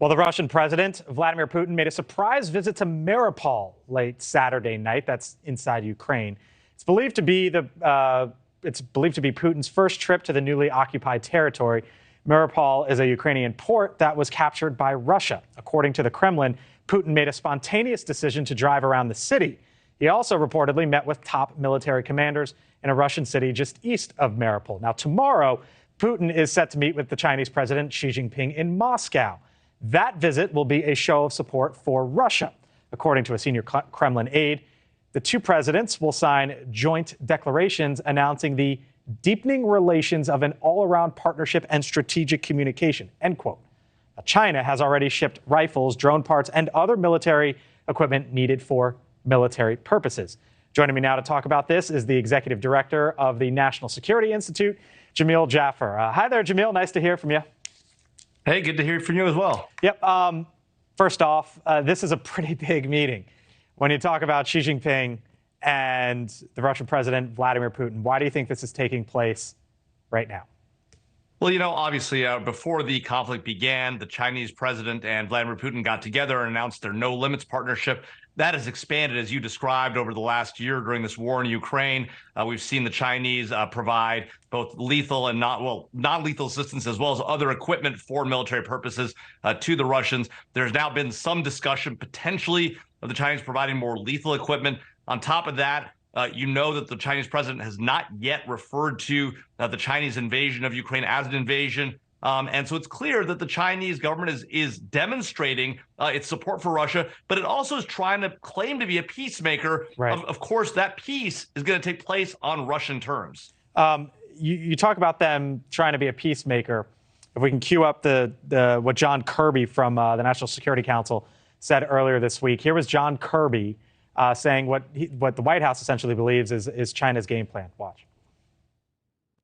Well, the Russian president, Vladimir Putin, made a surprise visit to Mariupol late Saturday night. That's inside Ukraine. It's believed to be Putin's first trip to the newly occupied territory. Mariupol is a Ukrainian port that was captured by Russia. According to the Kremlin, Putin made a spontaneous decision to drive around the city. He also reportedly met with top military commanders in a Russian city just east of Mariupol. Now, tomorrow, Putin is set to meet with the Chinese president Xi Jinping in Moscow. That visit will be a show of support for Russia. According to a senior Kremlin aide, the two presidents will sign joint declarations announcing the deepening relations of an all-around partnership and strategic communication, end quote. Now, China has already shipped rifles, drone parts, and other military equipment needed for military purposes. Joining me now to talk about this is the executive director of the National Security Institute, Jamil Jaffer. Hi there, Jamil. Nice to hear from you. Hey, good to hear from you as well. Yep. First off, this is a pretty big meeting. When you talk about Xi Jinping and the Russian president, Vladimir Putin, why do you think this is taking place right now? Well, obviously, before the conflict began, the Chinese president and Vladimir Putin got together and announced their no limits partnership. That has expanded, as you described, over the last year during this war in Ukraine. We've seen the Chinese provide both lethal and non-lethal assistance, as well as other equipment for military purposes to the Russians. There's now been some discussion potentially of the Chinese providing more lethal equipment. On top of that, you know that the Chinese president has not yet referred to the Chinese invasion of Ukraine as an invasion. And so it's clear that the Chinese government is demonstrating its support for Russia, but it also is trying to claim to be a peacemaker. Right. Of course, that peace is going to take place on Russian terms. You talk about them trying to be a peacemaker. If we can cue up what John Kirby from the National Security Council said earlier this week. Here was John Kirby saying what the White House essentially believes is China's game plan. Watch.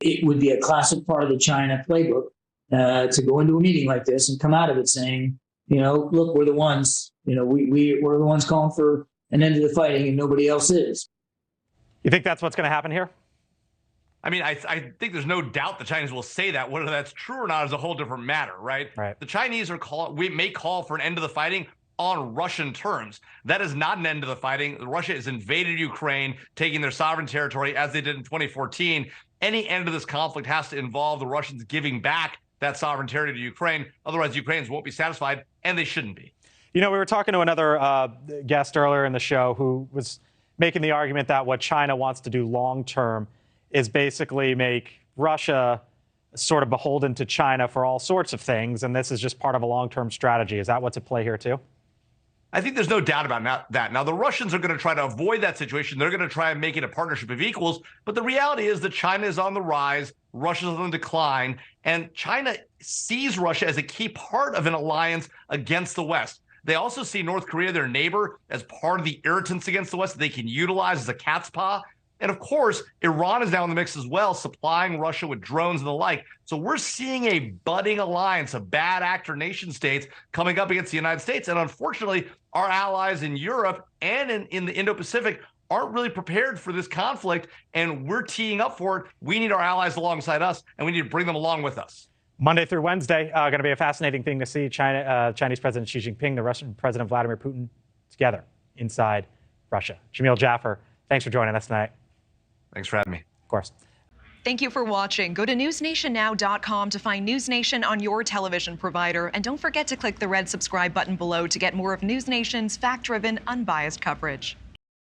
It would be a classic part of the China playbook to go into a meeting like this and come out of it saying, look, we're the ones, we're the ones calling for an end to the fighting and nobody else is. You think that's what's going to happen here? I mean, I think there's no doubt the Chinese will say that. Whether that's true or not is a whole different matter, right? Right. The Chinese may call for an end to the fighting on Russian terms. That is not an end to the fighting. Russia has invaded Ukraine, taking their sovereign territory as they did in 2014. Any end to this conflict has to involve the Russians giving back that sovereign territory to Ukraine. Otherwise, Ukrainians won't be satisfied, and they shouldn't be. We were talking to another guest earlier in the show who was making the argument that what China wants to do long term is basically make Russia sort of beholden to China for all sorts of things, and this is just part of a long-term strategy. Is that what's at play here too? I think there's no doubt about that. Now, the Russians are going to try to avoid that situation. They're going to try and make it a partnership of equals. But the reality is that China is on the rise, Russia is on the decline, and China sees Russia as a key part of an alliance against the West. They also see North Korea, their neighbor, as part of the irritants against the West that they can utilize as a cat's paw. And of course, Iran is now in the mix as well, supplying Russia with drones and the like. So we're seeing a budding alliance of bad actor nation states coming up against the United States. And unfortunately, our allies in Europe and in the Indo-Pacific aren't really prepared for this conflict. And we're teeing up for it. We need our allies alongside us, and we need to bring them along with us. Monday through Wednesday, going to be a fascinating thing to see Chinese President Xi Jinping, the Russian President Vladimir Putin together inside Russia. Jamil Jaffer, thanks for joining us tonight. Thanks for having me. Of course. Thank you for watching. Go to newsnationnow.com to find News Nation on your television provider. And don't forget to click the red subscribe button below to get more of News Nation's fact-driven, unbiased coverage.